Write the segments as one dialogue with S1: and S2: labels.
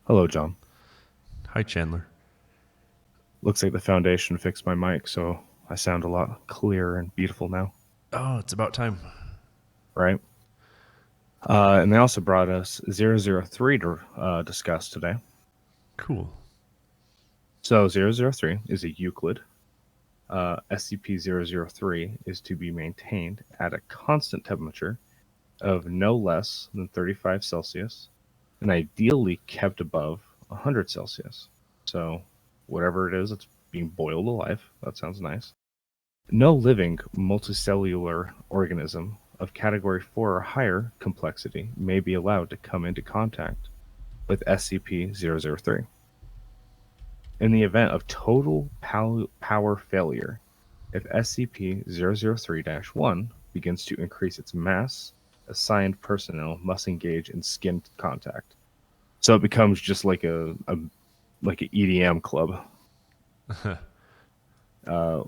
S1: Hello, John.
S2: Hi, Chandler.
S1: Looks like the foundation fixed my mic, so I sound a lot clearer and beautiful now,
S2: Oh, it's about time.
S1: right? And they also brought us 003 to discuss today.
S2: Cool.
S1: So 003 is a Euclid. SCP-003 is to be maintained at a constant temperature of no less than 35 Celsius and ideally kept above 100 Celsius. So whatever it is, it's being boiled alive. That sounds nice. No living multicellular organism of Category 4 or higher complexity may be allowed to come into contact with SCP-003. In the event of total power failure, if SCP-003-1 begins to increase its mass, assigned personnel must engage in skin contact. So it becomes just like like an EDM club.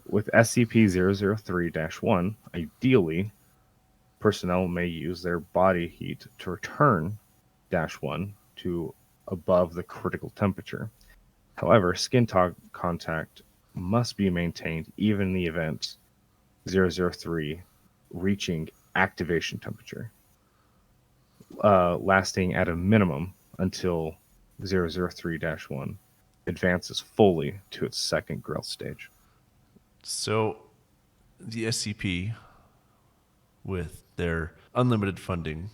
S1: With SCP-003-1, ideally, personnel may use their body heat to return -1 to above the critical temperature. However, contact must be maintained even in the event 003 reaching activation temperature, lasting at a minimum until 003-1 advances fully to its second growth stage.
S2: So, the SCP, with their unlimited funding,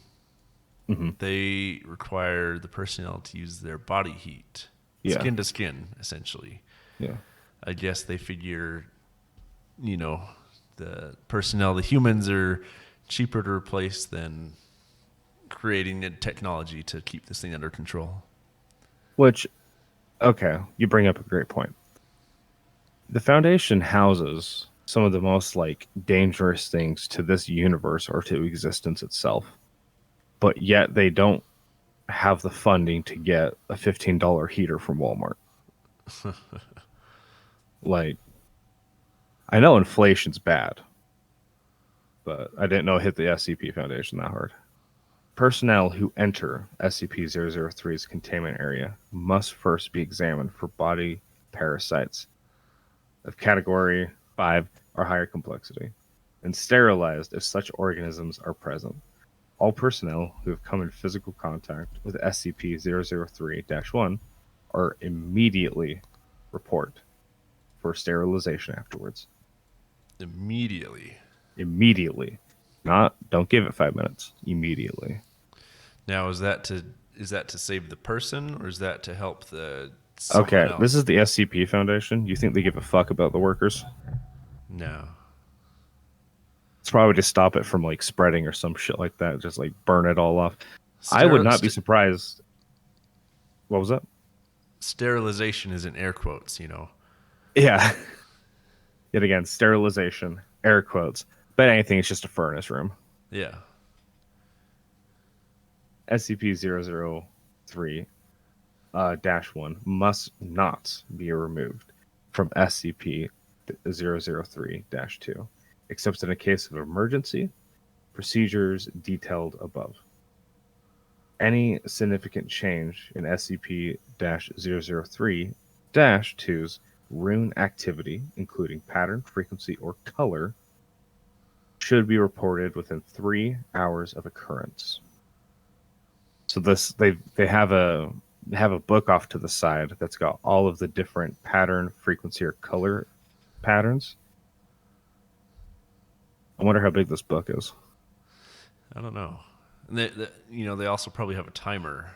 S1: Hmm.
S2: they require the personnel to use their body heat,
S1: Yeah,
S2: skin to skin, essentially.
S1: yeah.
S2: I guess they figure, you know, the personnel, the humans are cheaper to replace than creating the technology to keep this thing under control.
S1: Which, okay, you bring up a great point. The Foundation houses some of the most like dangerous things to this universe or to existence itself, but yet they don't have the funding to get a $15 heater from Walmart. Like, I know inflation's bad, but I didn't know it hit the SCP Foundation that hard. Personnel who enter SCP-003's containment area must first be examined for body parasites of category 5 or higher complexity and sterilized if such organisms are present. All personnel who have come in physical contact with SCP-003-1 are immediately report for sterilization afterwards.
S2: Immediately.
S1: Immediately. Not don't give it 5 minutes. Immediately.
S2: Now, is that to save the person, or is that to help the someone
S1: Okay, this
S2: else?
S1: is the SCP Foundation. You think they give a fuck about the workers?
S2: No.
S1: It's probably to stop it from like spreading or some shit like that. Just like burn it all off. I would
S2: Ster-
S1: not be
S2: st-
S1: surprised. What was that?
S2: Sterilization is in air quotes, you know.
S1: Yeah. Yet again, sterilization, air quotes. But anything, it's just a furnace room.
S2: Yeah.
S1: SCP-003 -1 must not be removed from SCP-003-2, except in a case of emergency, procedures detailed above. Any significant change in SCP-003-2's rune activity, including pattern, frequency, or color, should be reported within 3 hours of occurrence. So they have a book off to the side that's got all of the different pattern, frequency, or color patterns. I wonder how big this book is.
S2: I don't know. And they also probably have a timer.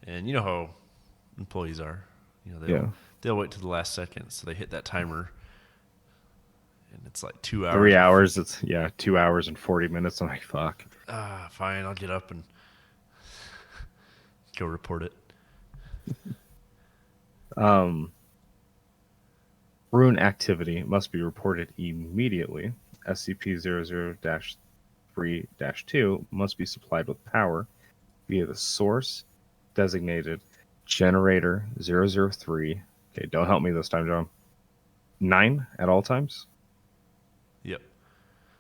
S2: And you know how employees are. You know,
S1: Yeah,
S2: they'll wait to the last second, so they hit that timer, and it's like 2 hours
S1: 3 hours. It's 2 hours and 40 minutes. I'm like, fuck.
S2: fine, I'll get up and go report it.
S1: Um, Rune activity must be reported immediately. SCP-00-3-2 must be supplied with power via the source designated generator 003. Okay, don't help me this time, John. 9 at all times?
S2: Yep.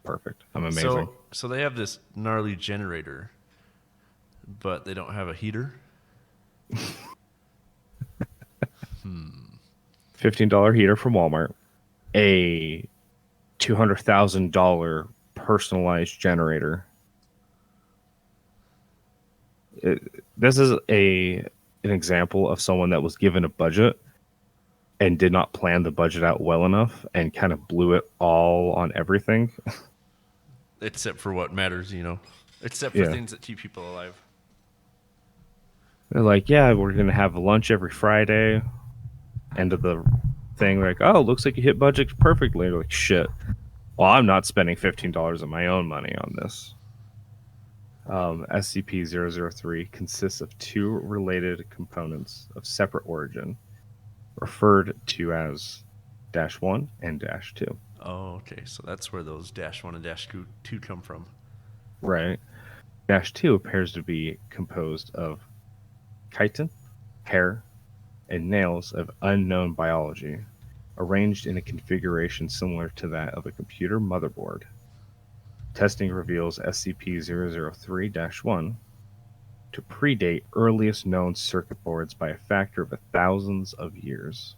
S1: Perfect. I'm amazing.
S2: So they have this gnarly generator, but they don't have a heater.
S1: $15 heater from Walmart, a $200,000 personalized generator. This is an example of someone that was given a budget and did not plan the budget out well enough and kind of blew it all on everything.
S2: Except for what matters, except for
S1: Yeah.
S2: things that keep people alive.
S1: They're like, yeah, we're going to have lunch every Friday. End of the thing. Like, oh, looks like you hit budget perfectly. They're like, shit. Well, I'm not spending $15 of my own money on this. SCP-003 consists of two related components of separate origin, referred to as -1 and -2.
S2: Oh, okay. So that's where those -1 and -2 come from.
S1: Right. -2 appears to be composed of chitin, hair, and nails of unknown biology, arranged in a configuration similar to that of a computer motherboard. Testing reveals SCP-003-1 to predate earliest known circuit boards by a factor of thousands of years.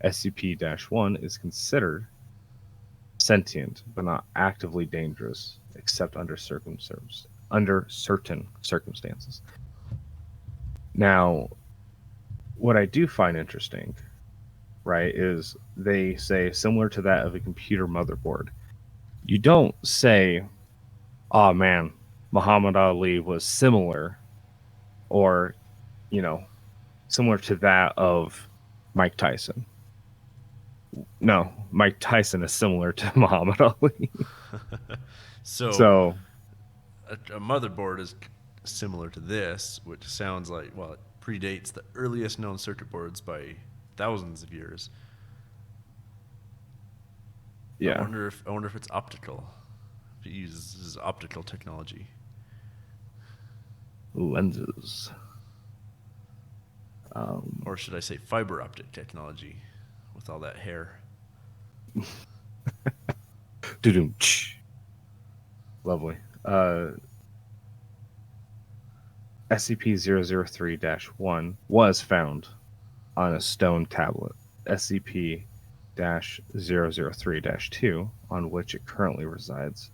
S1: SCP-1 is considered sentient, but not actively dangerous, except under certain circumstances. Now, what I do find interesting, right, is they say similar to that of a computer motherboard. You don't say, oh man, Muhammad Ali was similar, or, similar to that of Mike Tyson. No, Mike Tyson is similar to Muhammad Ali.
S2: So,
S1: So,
S2: a motherboard is similar to this, which sounds like, well, it predates the earliest known circuit boards by thousands of years.
S1: yeah.
S2: I wonder if it's optical. If it uses optical technology.
S1: Lenses.
S2: Or should I say fiber optic technology with all that hair?
S1: Lovely. SCP-003-1 was found on a stone tablet. SCP-003-2, on which it currently resides.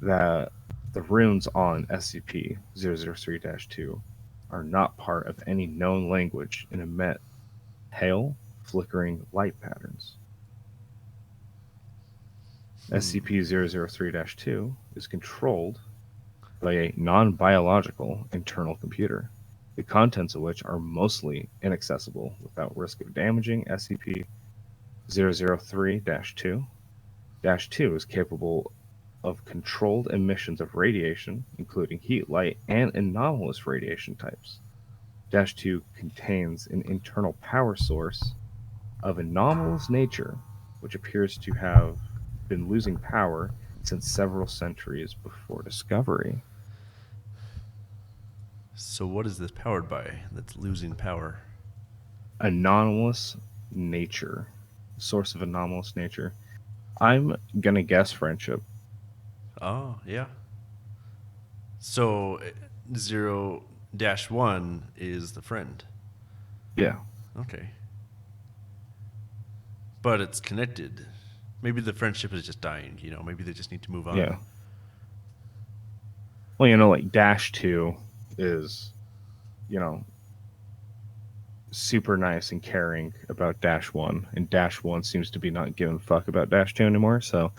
S1: That the runes on SCP-003-2 are not part of any known language and emit pale, flickering light patterns. SCP-003-2 is controlled by a non-biological internal computer, the contents of which are mostly inaccessible without risk of damaging SCP-003-2. -2 is capable of controlled emissions of radiation, including heat, light, and anomalous radiation types. -2 contains an internal power source of anomalous nature, which appears to have been losing power since several centuries before discovery.
S2: So what is this powered by that's losing power?
S1: Anomalous nature. Source of anomalous nature. I'm gonna guess friendship.
S2: Oh, yeah. So 0-1 is the friend.
S1: Yeah.
S2: Okay. But it's connected. Maybe the friendship is just dying, maybe they just need to move on.
S1: Yeah. Well, like -2 is, super nice and caring about -1, and -1 seems to be not giving a fuck about -2 anymore. So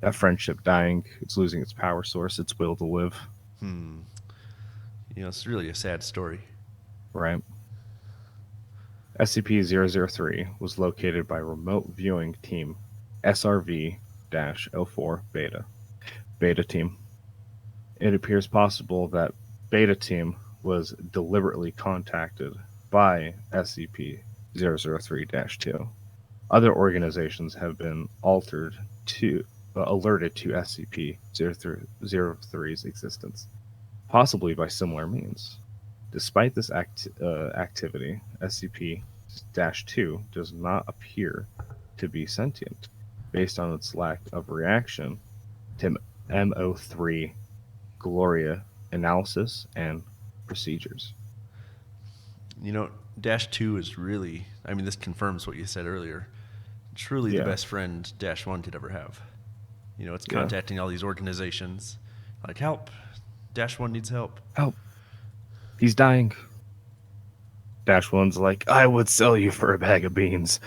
S1: that friendship dying, it's losing its power source, its will to live.
S2: It's really a sad story.
S1: Right. SCP-003 was located by remote viewing team SRV-04 Beta. Beta team. It appears possible that Beta team was deliberately contacted by SCP-003-2. Other organizations have been alerted to SCP-003's existence, possibly by similar means. Despite this activity, SCP-2 does not appear to be sentient, based on its lack of reaction to MO3 Gloria analysis and procedures.
S2: You know, Dash 2 is really, I mean, this confirms what you said earlier. Truly the
S1: Yeah.
S2: best friend Dash 1 could ever have. You know, it's
S1: Yeah.
S2: contacting all these organizations like, help, Dash 1 needs help.
S1: Help. He's dying. Dash One's like, I would sell you for a bag of beans.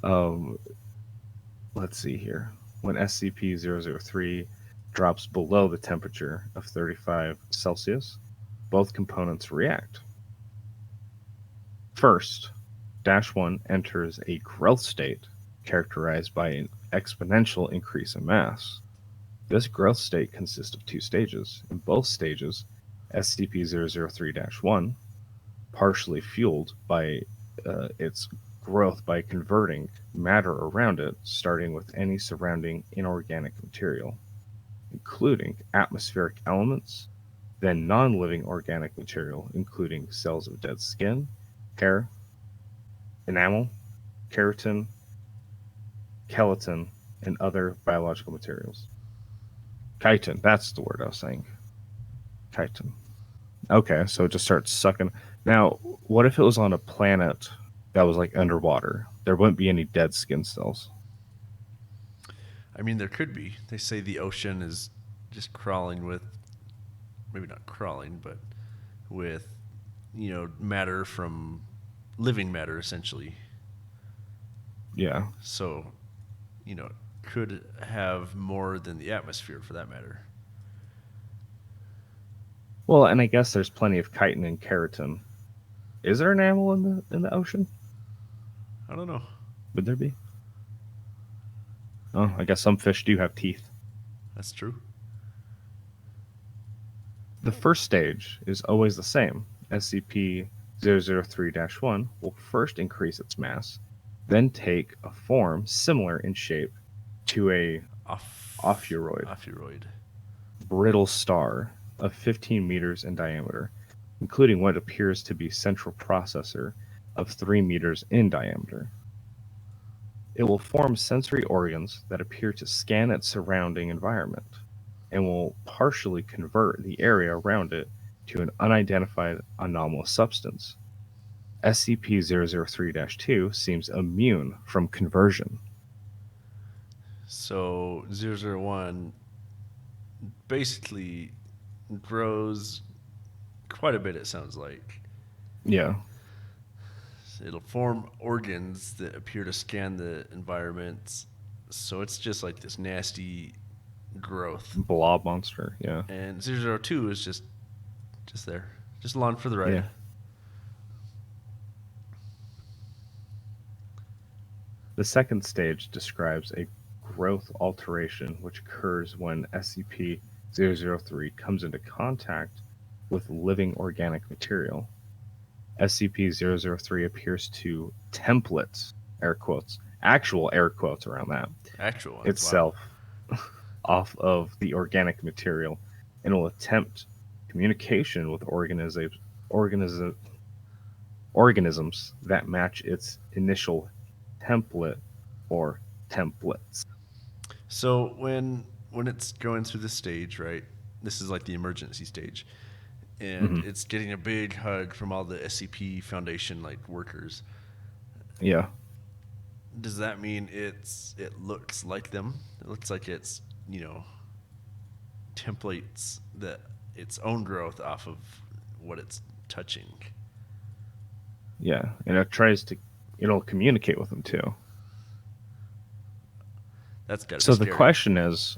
S1: um, let's see here. When SCP-003 drops below the temperature of 35 Celsius, both components react. First, Dash 1 enters a growth state characterized by an exponential increase in mass. This growth state consists of two stages. In both stages, SCP-003-1, partially fueled by its growth by converting matter around it, starting with any surrounding inorganic material, including atmospheric elements, then non-living organic material, including cells of dead skin, hair, enamel, keratin, gelatin, and other biological materials. Chitin, that's the word I was saying. Chitin. Okay, so it just starts sucking. Now, what if it was on a planet that was like underwater? There wouldn't be any dead skin cells.
S2: I mean, there could be. They say the ocean is just crawling with, maybe not crawling, but with, you know, matter from living matter, essentially.
S1: Yeah.
S2: So, you know, could have more than the atmosphere for that matter.
S1: Well, and I guess there's plenty of chitin and keratin. Is there an animal in the ocean?
S2: I don't know.
S1: Would there be? Oh, I guess some fish do have teeth.
S2: That's true.
S1: The first stage is always the same. SCP-003-1 will first increase its mass, then take a form similar in shape to a ophiuroid, brittle star of 15 meters in diameter, including what appears to be central processor of 3 meters in diameter. It will form sensory organs that appear to scan its surrounding environment and will partially convert the area around it to an unidentified anomalous substance. SCP-003-2 seems immune from conversion.
S2: So 001 basically grows quite a bit, it sounds like.
S1: Yeah.
S2: It'll form organs that appear to scan the environment. So it's just like this nasty growth.
S1: Blob monster, yeah.
S2: And 002 is just there. Just along for the ride.
S1: Yeah. The second stage describes a growth alteration which occurs when SCP-003 comes into contact with living organic material. SCP-003 appears to template, air quotes, actual air quotes around that,
S2: Actual ones,
S1: itself off of the organic material and will attempt communication with organisms that match its initial template or templates.
S2: So when it's going through this stage, right? This is like the emergency stage, and it's getting a big hug from all the SCP Foundation like workers.
S1: Yeah.
S2: Does that mean it looks like them? It looks like it's, you know, templates that its own growth off of what it's touching.
S1: Yeah, and it'll communicate with them too.
S2: That's gotta
S1: So
S2: be
S1: the
S2: scary.
S1: question is,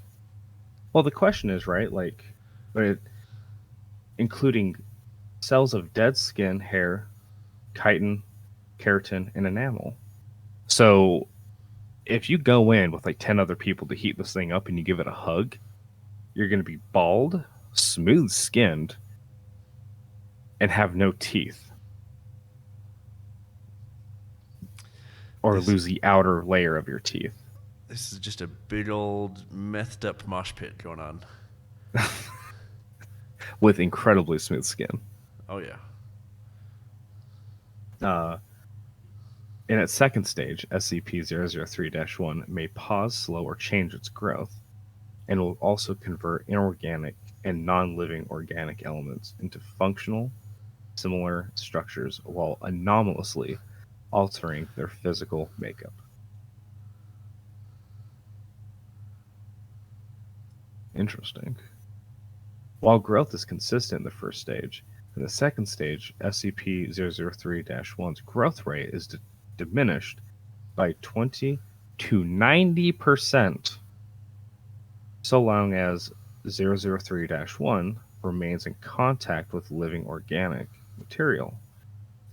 S1: right? Like, including cells of dead skin, hair, chitin, keratin, and enamel. So if you go in with like 10 other people to heat this thing up and you give it a hug, you're going to be bald, smooth skinned, and have no teeth. Or lose the outer layer of your teeth.
S2: This is just a big old methed up mosh pit going on.
S1: With incredibly smooth skin.
S2: Oh yeah.
S1: In its second stage, SCP-003-1 may pause, slow, or change its growth, and will also convert inorganic and non-living organic elements into functional, similar structures while anomalously altering their physical makeup. Interesting. While growth is consistent in the first stage, in the second stage, SCP-003-1's growth rate is diminished by 20 to 90% so long as 003-1 remains in contact with living organic material.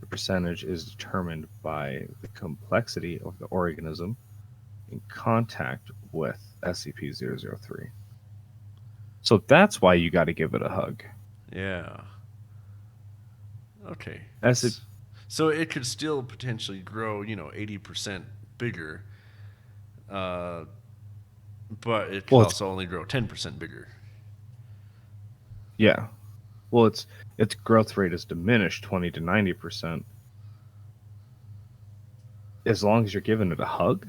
S1: The percentage is determined by the complexity of the organism in contact with SCP-003. So that's why you got to give it a hug.
S2: Yeah. Okay.
S1: As
S2: So it could still potentially grow, 80% bigger, but it could
S1: Well,
S2: also only grow 10% bigger.
S1: yeah. Well, its growth rate is diminished 20 to 90% as long as you're giving it a hug.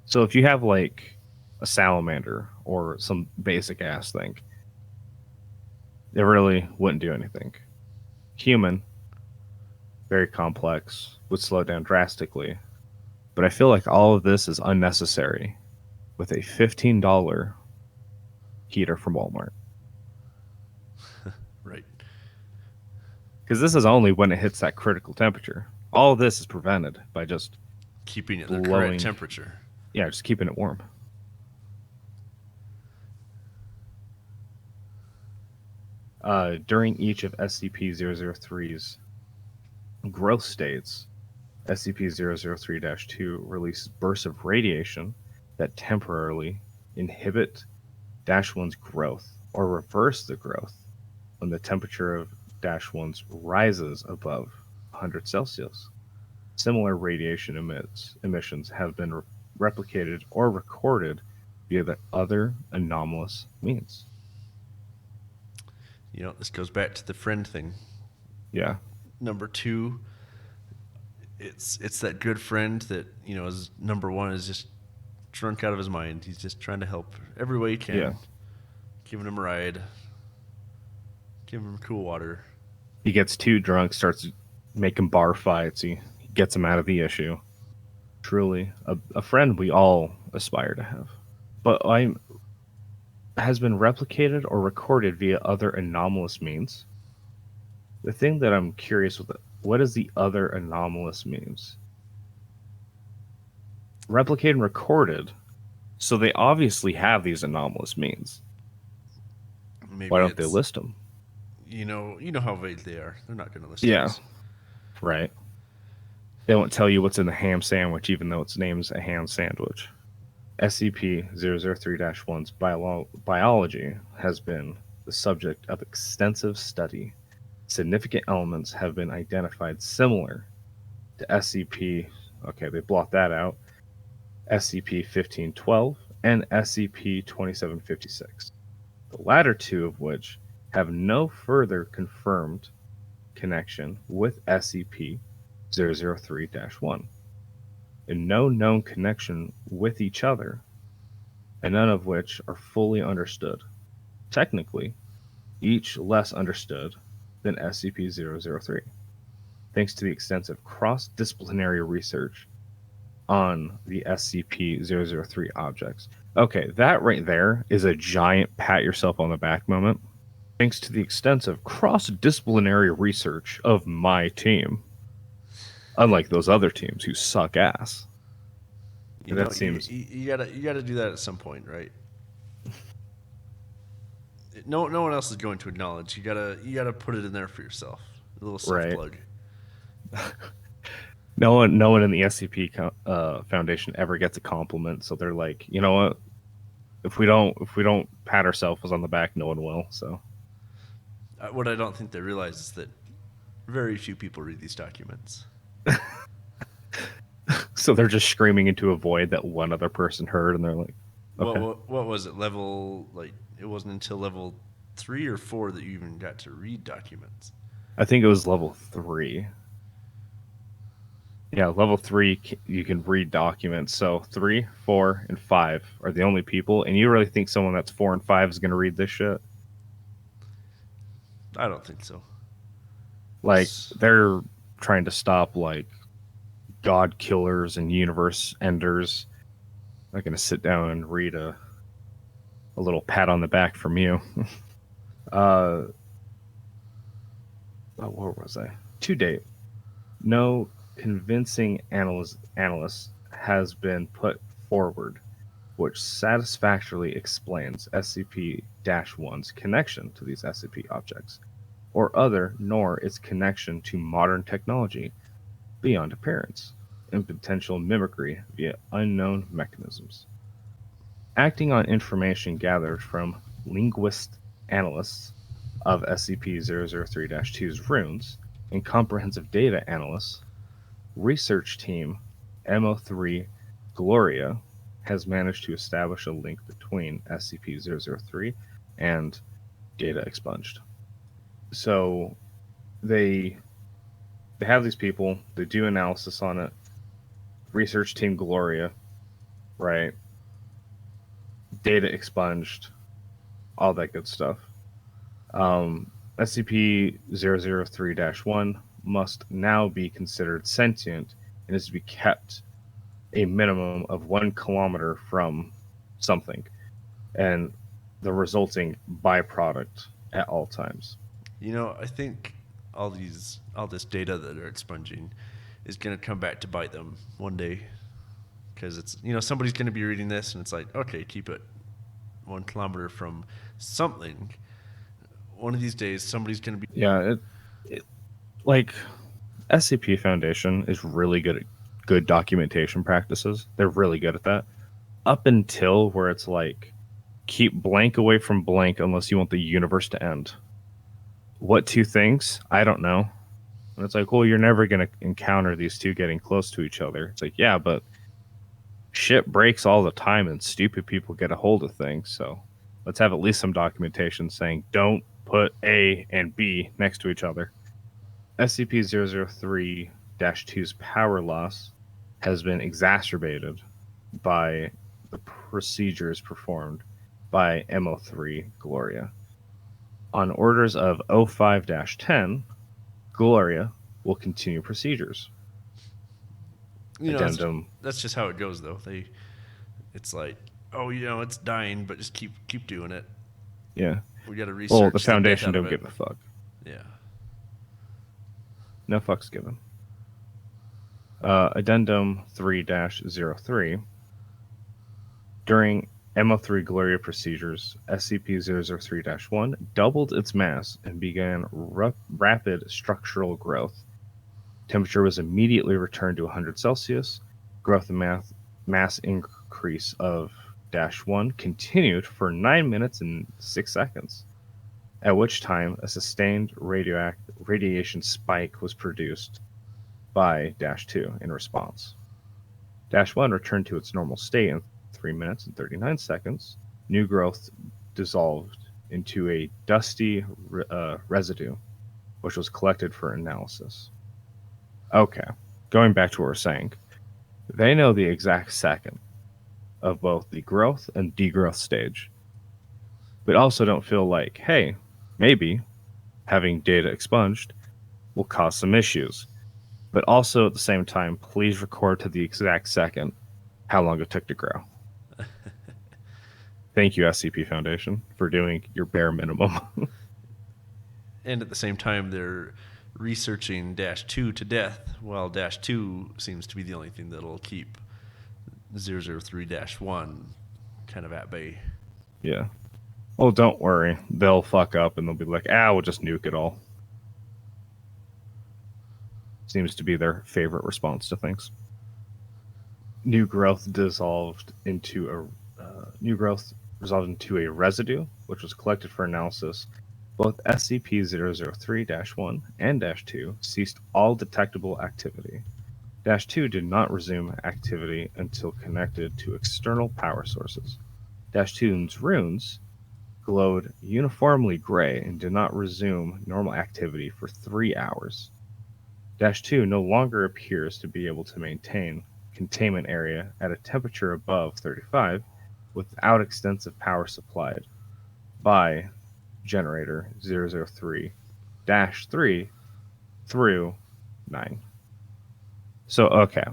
S1: So if you have like a salamander or some basic ass thing, it really wouldn't do anything. Human, very complex, would slow down drastically. But I feel like all of this is unnecessary with a $15 heater from Walmart.
S2: Right.
S1: Because this is only when it hits that critical temperature. All of this is prevented by just
S2: Keeping it the
S1: blowing,
S2: correct temperature.
S1: yeah, just keeping it warm. During each of SCP-003's growth states, SCP-003-2 releases bursts of radiation that temporarily inhibit -1's growth or reverse the growth when the temperature of -1's rises above 100 Celsius. Similar radiation emissions have been replicated or recorded via the other anomalous means.
S2: This goes back to the friend thing.
S1: Yeah.
S2: Number 2, it's that good friend that, is number 1 is just drunk out of his mind. He's just trying to help every way he can.
S1: Yeah.
S2: Giving him a ride, giving him cool water.
S1: He gets too drunk, starts making bar fights. He gets him out of the issue. Truly, a friend we all aspire to have. But has been replicated or recorded via other anomalous means. The thing that I'm curious with, what is the other anomalous means? Replicated and recorded, so they obviously have these anomalous means.
S2: Maybe
S1: Why don't they list them?
S2: You know how vague they are. They're not going to list
S1: Yeah,
S2: those.
S1: right. They won't tell you what's in the ham sandwich, even though its name's a ham sandwich. SCP-003-1's biology has been the subject of extensive study. Significant elements have been identified similar to SCP, okay, they blot that out, SCP-1512 and SCP-2756. The latter two of which have no further confirmed connection with SCP-003-1, and no known connection with each other, and none of which are fully understood. Technically, each less understood than SCP-003, thanks to the extensive cross-disciplinary research on the SCP-003 objects. Okay, that right there is a giant pat yourself on the back moment. Thanks to the extensive cross-disciplinary research of my team. Unlike those other teams who suck ass. That seems
S2: you gotta do that at some point, right? No one else is going to acknowledge. You gotta put it in there for yourself. A little self plug.
S1: Right. No one in the SCP Foundation ever gets a compliment, so they're like, you know what? If we don't pat ourselves on the back, no one will. So
S2: What I don't think they realize is that very few people read these documents.
S1: So they're just screaming into a void that one other person heard, and they're like, okay.
S2: What was it? It wasn't until level 3 or 4 that you even got to read documents.
S1: I think it was level 3. Yeah, level 3, you can read documents. So 3, 4, and 5 are the only people. And you really think someone that's 4 and 5 is going to read this shit?
S2: I don't think so.
S1: Like, they're trying to stop, like, god killers and universe enders. I'm not going to sit down and read a little pat on the back from you. uh, where was I? To date, no convincing analyst has been put forward which satisfactorily explains SCP-1's connection to these SCP objects, or other, nor its connection to modern technology beyond appearance and potential mimicry via unknown mechanisms. Acting on information gathered from linguist analysts of SCP-003-2's runes and comprehensive data analysts, research team MO3 Gloria has managed to establish a link between SCP-003 and data expunged. So they have these people, they do analysis on it. Research team Gloria, right? Data expunged, all that good stuff. SCP-003-1 must now be considered sentient and is to be kept a minimum of 1 kilometer from something and the resulting byproduct at all times.
S2: You know, I think all this data that they're expunging is going to come back to bite them one day, because it's, you know, somebody's going to be reading this and it's like, okay, keep it 1 kilometer from something. One of these days, somebody's going to be.
S1: Yeah, like SCP Foundation is really good at good documentation practices. They're really good at that. Up until where it's like, keep blank away from blank unless you want the universe to end. What 2 things? I don't know. And it's like, well, you're never going to encounter these 2 getting close to each other. It's like, yeah, but shit breaks all the time and stupid people get a hold of things. So let's have at least some documentation saying don't put A and B next to each other. SCP-003-2's power loss has been exacerbated by the procedures performed by MO3 Gloria. On orders of 05-10, Gloria will continue procedures.
S2: You know,
S1: Addendum.
S2: that's just how it goes, though. It's like, oh, you know, it's dying, but just keep doing it.
S1: Yeah.
S2: We got to research.
S1: Well, the Foundation don't give a fuck.
S2: Yeah.
S1: No fucks given. Addendum 3-03. During MO3 Gloria procedures, SCP-003-1 doubled its mass and began rapid structural growth. Temperature was immediately returned to 100 Celsius. Growth and mass increase of -1 continued for 9 minutes and 6 seconds, at which time a sustained radiation spike was produced by -2 in response. -1 returned to its normal state in 3 minutes and 39 seconds. New growth dissolved into a dusty residue, which was collected for analysis. Okay, going back to what we're saying. They know the exact second of both the growth and degrowth stage, but also don't feel like, hey, maybe having data expunged will cause some issues. But also at the same time, please record to the exact second how long it took to grow. Thank you, SCP Foundation, for doing your bare minimum.
S2: And at the same time, they're researching -2 to death, while -2 seems to be the only thing that'll keep 003-1 kind of at bay.
S1: Yeah. Well, don't worry. They'll fuck up and they'll be like, we'll just nuke it all. Seems to be their favorite response to things. New growth resolved into a residue, which was collected for analysis. Both SCP-003-1 and -2 ceased all detectable activity. -2 did not resume activity until connected to external power sources. -2's runes glowed uniformly gray and did not resume normal activity for 3 hours. -2 no longer appears to be able to maintain containment area at a temperature above 35 without extensive power supplied by generator 003-3 through 9. So, okay.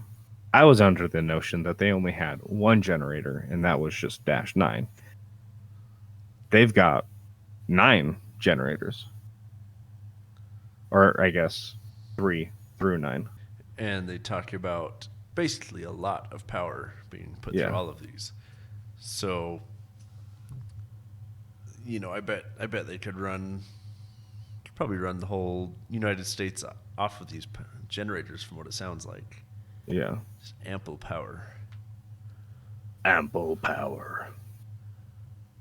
S1: I was under the notion that they only had one generator, and that was just -9. They've got 9 generators. Or, I guess, 3 through 9.
S2: And they talk about basically a lot of power being put through all of these. So, I bet they could probably run the whole United States off of these generators, from what it sounds like.
S1: Yeah.
S2: Just ample power.
S1: Ample power.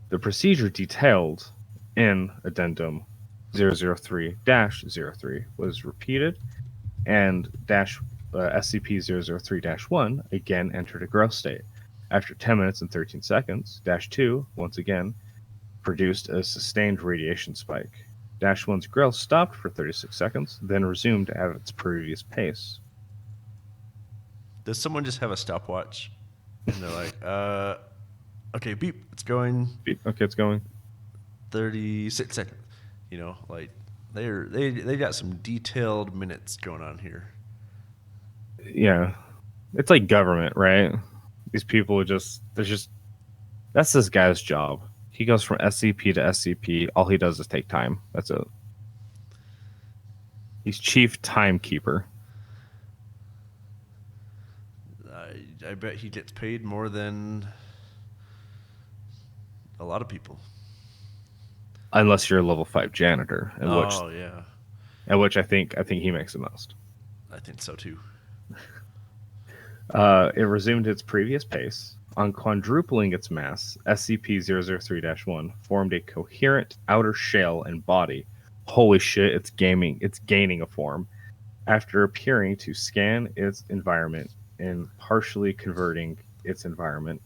S1: The procedure detailed in Addendum 003-03 was repeated, and SCP-003-1 again entered a growth state. After 10 minutes and 13 seconds, -2 once again produced a sustained radiation spike. -1's growth stopped for 36 seconds, then resumed at its previous pace.
S2: Does someone just have a stopwatch? And they're like, okay, beep, it's going.
S1: Beep. Okay, it's going.
S2: 36 seconds. Like they got some detailed minutes going on here.
S1: Yeah. It's like government, right? These people that's this guy's job. He goes from SCP to SCP. All he does is take time. That's it. He's chief timekeeper.
S2: I bet he gets paid more than a lot of people.
S1: Unless you're a level 5 janitor,
S2: yeah.
S1: At which I think he makes the most.
S2: I think so too.
S1: It resumed its previous pace. On quadrupling its mass, SCP-003-1 formed a coherent outer shell and body. Holy shit, it's gaining a form. After appearing to scan its environment and partially converting its environment,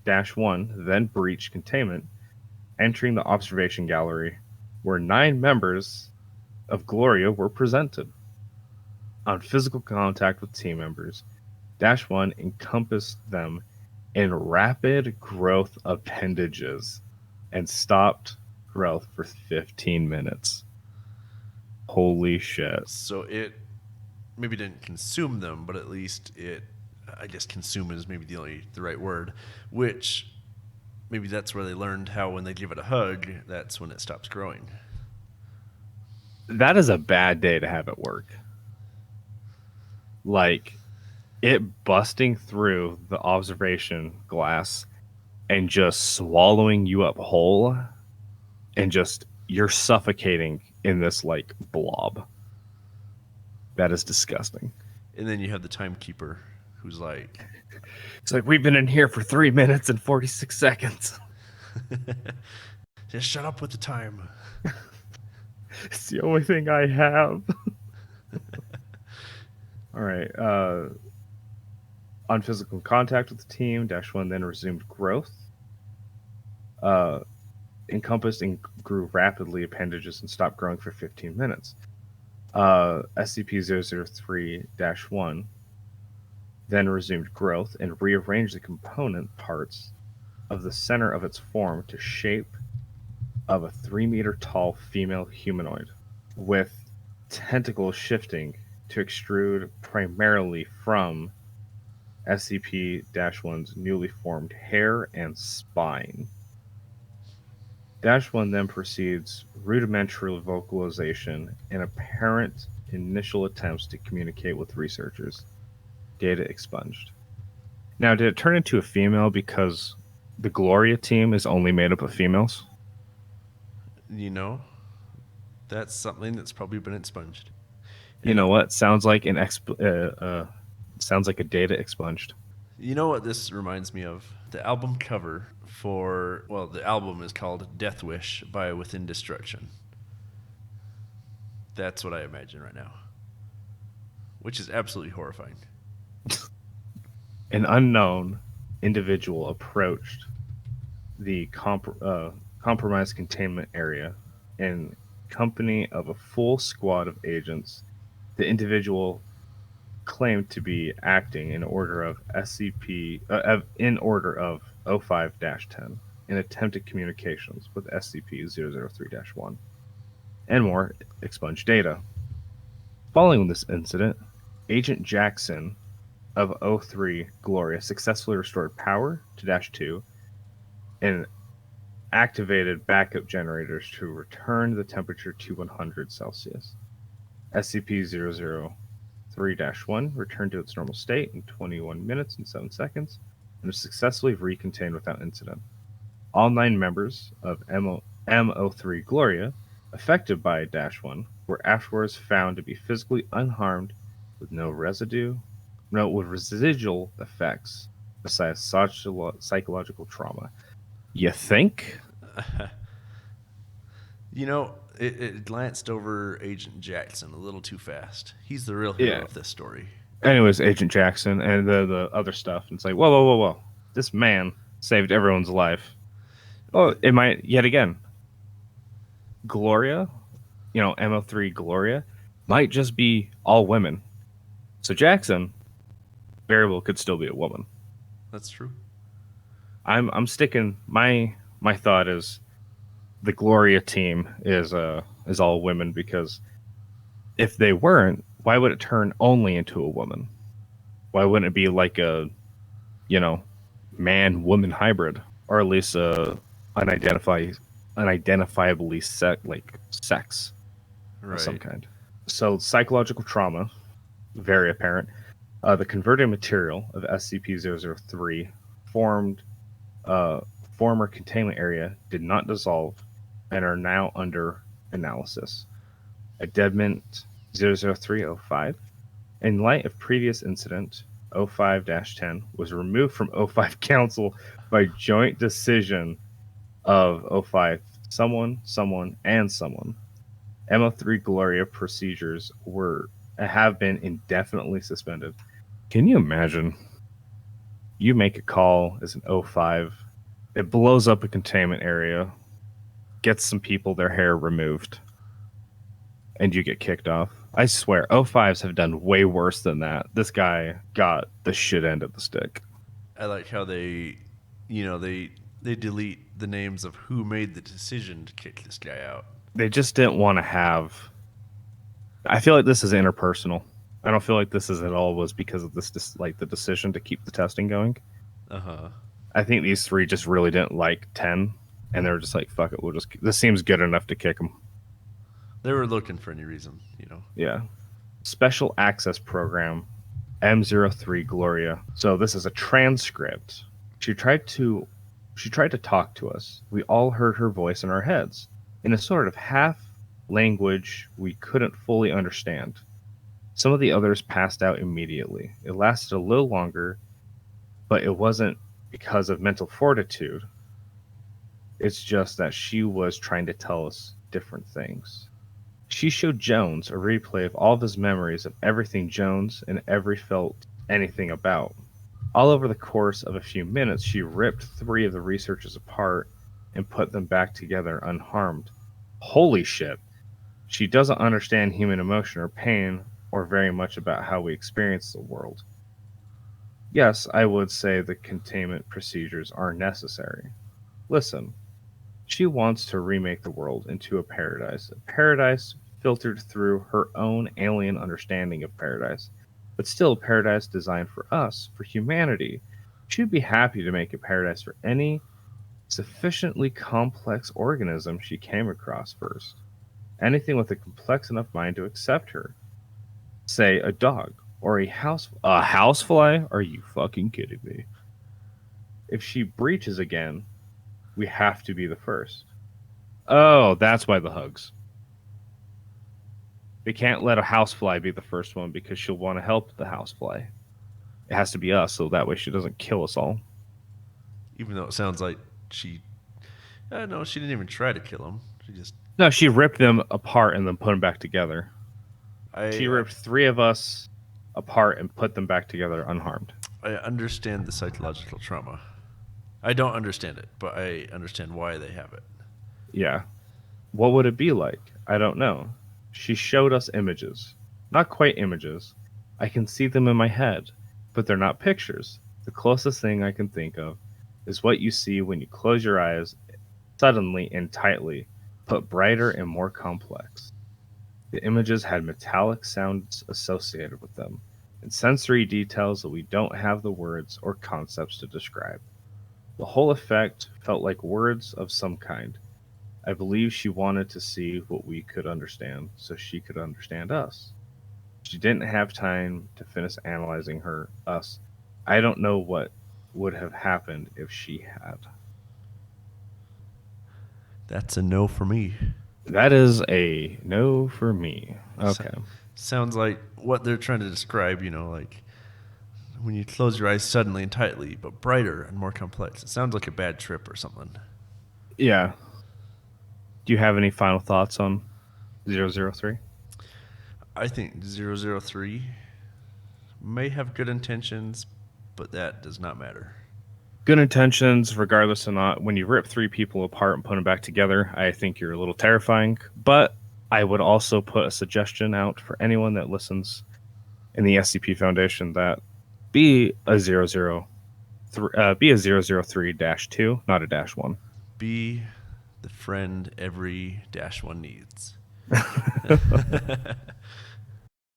S1: -1 then breached containment, entering the observation gallery where 9 members of Gloria were presented. On physical contact with team members, -1 encompassed them in rapid growth appendages and stopped growth for 15 minutes. Holy shit.
S2: So it maybe didn't consume them, but at least I guess consume is maybe the right word, which maybe that's where they learned how when they give it a hug, that's when it stops growing.
S1: That is a bad day to have at work. Like, it busting through the observation glass and just swallowing you up whole, and just you're suffocating in this like blob. That is disgusting.
S2: And then you have the timekeeper who's like,
S1: it's like, we've been in here for 3 minutes and 46 seconds.
S2: Just shut up with the time.
S1: It's the only thing I have. All right. On physical contact with the team, -1 then resumed growth. Encompassed and grew rapidly appendages and stopped growing for 15 minutes. SCP-003-1 then resumed growth and rearranged the component parts of the center of its form to shape of a 3-meter tall female humanoid, with tentacles shifting to extrude primarily from SCP-1's newly formed hair and spine. -1 then proceeds rudimentary vocalization and apparent initial attempts to communicate with researchers. Data expunged. Now, did it turn into a female because the Gloria team is only made up of females?
S2: That's something that's probably been expunged.
S1: You know what? Sounds like sounds like a data expunged.
S2: You know what this reminds me of? The album cover the album is called Death Wish by Within Destruction. That's what I imagine right now, which is absolutely horrifying.
S1: An unknown individual approached the compromised containment area in company of a full squad of agents The individual claimed to be acting in order of in order of 05-10 in attempted communications with SCP-003-1 and more expunged data. Following this incident, Agent Jackson of 03 Gloria successfully restored power to -2 and activated backup generators to return the temperature to 100 Celsius. SCP-003-1 returned to its normal state in 21 minutes and 7 seconds and was successfully recontained without incident. All 9 members of M03 Gloria affected by -1 were afterwards found to be physically unharmed with with residual effects besides psychological trauma. You think?
S2: You know, it glanced over Agent Jackson a little too fast. He's the real hero
S1: Yeah.
S2: of this story.
S1: Anyways, Agent Jackson and the other stuff. It's like, whoa, whoa, whoa, whoa. This man saved everyone's life. Oh, it might, yet again, Gloria, MO3 Gloria, might just be all women. So Jackson, very well could still be a woman.
S2: That's true.
S1: I'm sticking, my thought is the Gloria team is all women, because if they weren't, why would it turn only into a woman? Why wouldn't it be like a, man-woman hybrid, or at least unidentifiably sex of some kind? So psychological trauma, very apparent. The converted material of SCP-003 formed former containment area did not dissolve and are now under analysis. Addendum 00305. In light of previous incident, 05-10 was removed from 05 Council by joint decision of 05 someone, and someone. MO3 Gloria procedures have been indefinitely suspended. Can you imagine? You make a call as an 05, it blows up a containment area, gets some people their hair removed, and you get kicked off. I swear, 05s have done way worse than that. This guy got the shit end of the stick.
S2: I like how they delete the names of who made the decision to kick this guy out.
S1: They just didn't want to have... I feel like this is interpersonal. I don't feel like this is at all was because of this, like the decision to keep the testing going.
S2: Uh-huh.
S1: I think these 3 just really didn't like 10, and they were just like, fuck it, this seems good enough to kick him.
S2: They were looking for any reason,
S1: Yeah. Special Access Program, M03 Gloria. So this is a transcript. She tried to talk to us. We all heard her voice in our heads, in a sort of half language we couldn't fully understand. Some of the others passed out immediately. It lasted a little longer, but it wasn't because of mental fortitude. It's just that she was trying to tell us different things. She showed Jones a replay of all of his memories of everything Jones and ever felt anything about. All over the course of a few minutes, she ripped 3 of the researchers apart and put them back together unharmed. Holy shit. She doesn't understand human emotion or pain, or very much about how we experience the world. Yes, I would say the containment procedures are necessary. Listen, she wants to remake the world into a paradise filtered through her own alien understanding of paradise, but still a paradise designed for us, for humanity. She'd be happy to make a paradise for any sufficiently complex organism she came across first. Anything with a complex enough mind to accept her. Say a dog or a housefly? Are you fucking kidding me? If she breaches again, we have to be the first. Oh, that's why the hugs. They can't let a housefly be the first one because she'll want to help the housefly. It has to be us, so that way she doesn't kill us all.
S2: Even though it sounds like no, she didn't even try to kill him.
S1: No, she ripped them apart and then put them back together. She ripped 3 of us apart and put them back together unharmed.
S2: I understand the psychological trauma. I don't understand it, but I understand why they have it.
S1: Yeah. What would it be like? I don't know. She showed us images. Not quite images. I can see them in my head, but they're not pictures. The closest thing I can think of is what you see when you close your eyes suddenly and tightly, but brighter and more complex. The images had metallic sounds associated with them, and sensory details that we don't have the words or concepts to describe. The whole effect felt like words of some kind. I believe she wanted to see what we could understand so she could understand us. She didn't have time to finish analyzing us. I don't know what would have happened if she had.
S2: That's a no for me.
S1: That is a no for me.
S2: So,
S1: Okay.
S2: sounds like what they're trying to describe, like when you close your eyes suddenly and tightly, but brighter and more complex. It sounds like a bad trip or something.
S1: Yeah. Do you have any final thoughts on 003?
S2: I think 003 may have good intentions, but that does not matter.
S1: Good intentions, regardless or not. When you rip three people apart and put them back together, I think you're a little terrifying. But I would also put a suggestion out for anyone that listens in the SCP Foundation that be a 003-2, not a dash one.
S2: Be the friend every -1 needs.